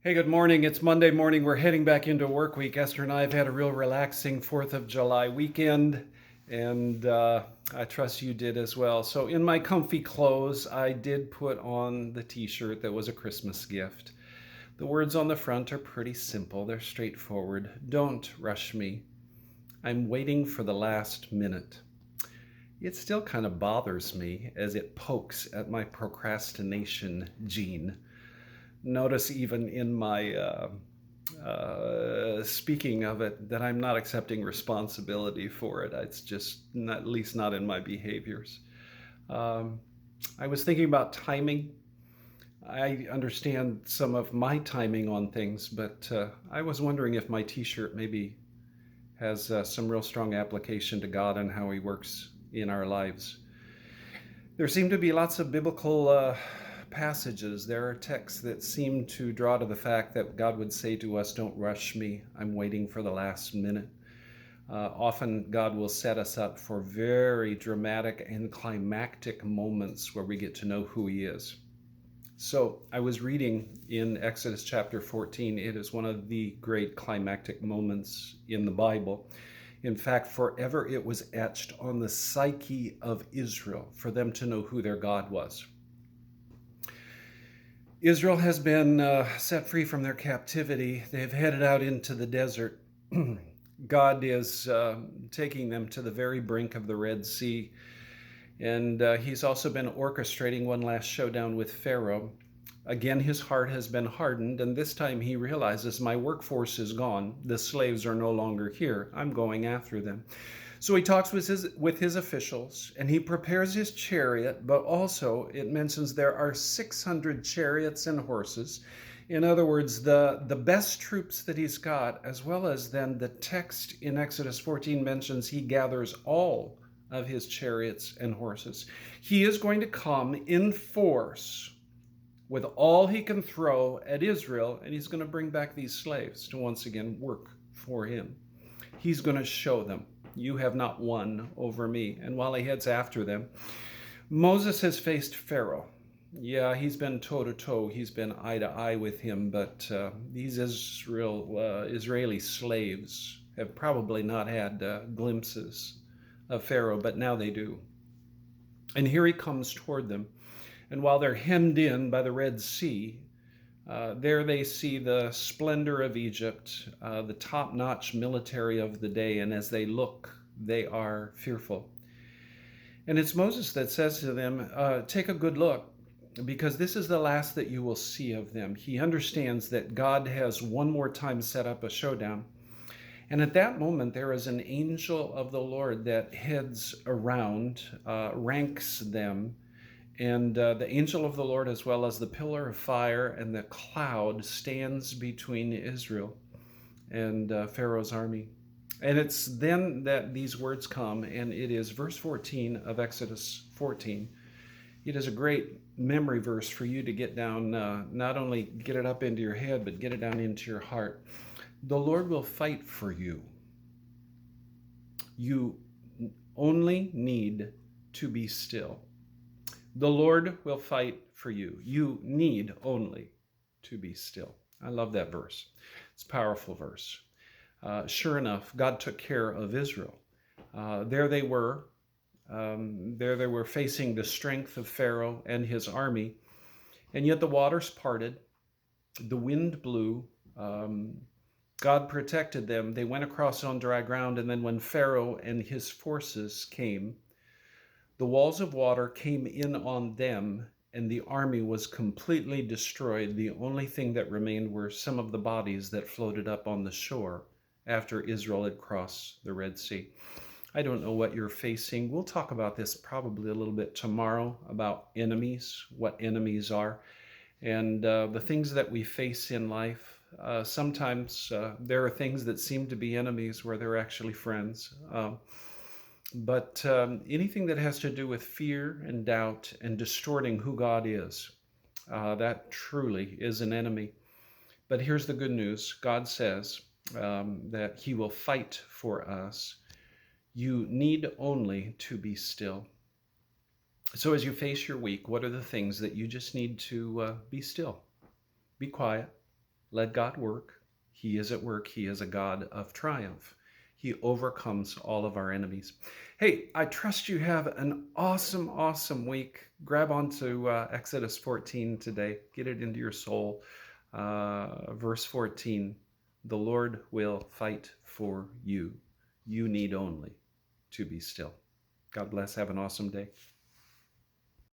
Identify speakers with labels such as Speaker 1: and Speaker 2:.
Speaker 1: Hey, good morning. It's Monday morning. We're heading back into work week. Esther and I have had a real relaxing 4th of July weekend, and I trust you did as well. So, in my comfy clothes, I did put on the t shirt that was a Christmas gift. The words on the front are pretty simple, they're straightforward. Don't rush me. I'm waiting for the last minute. It still kind of bothers me as it pokes at my procrastination gene. Notice even in my speaking of it that I'm not accepting responsibility for it. It's just not, at least not in my behaviors. Um, I was thinking about timing. I understand some of my timing on things, but I was wondering if my T-shirt maybe has some real strong application to God and how He works in our lives. There seem to be lots of biblical passages. There are texts that seem to draw to the fact that God would say to us, "Don't rush me. I'm waiting for the last minute." Often, God will set us up for very dramatic and climactic moments where we get to know who He is. So, I was reading in Exodus chapter 14. It is one of the great climactic moments in the Bible. In fact, forever it was etched on the psyche of Israel for them to know who their God was. Israel has been set free from their captivity. They've headed out into the desert. God is taking them to the very brink of the Red Sea. And He's also been orchestrating one last showdown with Pharaoh. Again, his heart has been hardened, and this time he realizes my workforce is gone. The slaves are no longer here. I'm going after them. So he talks with his officials, and he prepares his chariot, but also it mentions there are 600 chariots and horses. In other words, the best troops that he's got, as well as then the text in Exodus 14 mentions he gathers all of his chariots and horses. He is going to come in force with all he can throw at Israel, and he's going to bring back these slaves to once again work for him. He's going to show them, "You have not won over me." And while he heads after them, Moses has faced Pharaoh. Yeah, he's been toe to toe. He's been eye to eye with him, but these Israeli slaves have probably not had glimpses of Pharaoh, but now they do. And here he comes toward them. And while they're hemmed in by the Red Sea, there they see the splendor of Egypt, the top-notch military of the day, and as they look, they are fearful. And it's Moses that says to them, take a good look, because this is the last that you will see of them. He understands that God has one more time set up a showdown. And at that moment, there is an angel of the Lord that heads around, ranks them, and the angel of the Lord, as well as the pillar of fire and the cloud, stands between Israel and Pharaoh's army. And it's then that these words come, and it is verse 14 of Exodus 14. It is a great memory verse for you to get down, not only get it up into your head, but get it down into your heart. The Lord will fight for you. You only need to be still. The Lord will fight for you. You need only to be still. I love that verse. It's a powerful verse. Sure enough, God took care of Israel. There they were. There they were facing the strength of Pharaoh and his army. And yet the waters parted. The wind blew. God protected them. They went across on dry ground. And then when Pharaoh and his forces came, the walls of water came in on them, and the army was completely destroyed. The only thing that remained were some of the bodies that floated up on the shore after Israel had crossed the Red Sea. I don't know what you're facing. We'll talk about this probably a little bit tomorrow, about enemies, what enemies are, and the things that we face in life. Sometimes there are things that seem to be enemies where they're actually friends. But anything that has to do with fear and doubt and distorting who God is, that truly is an enemy. But here's the good news. God says that He will fight for us. You need only to be still. So as you face your week, what are the things that you just need to be still? Be quiet. Let God work. He is at work. He is a God of triumph. He overcomes all of our enemies. Hey, I trust you have an awesome, awesome week. Grab onto Exodus 14 today. Get it into your soul. Verse 14, the Lord will fight for you. You need only to be still. God bless. Have an awesome day.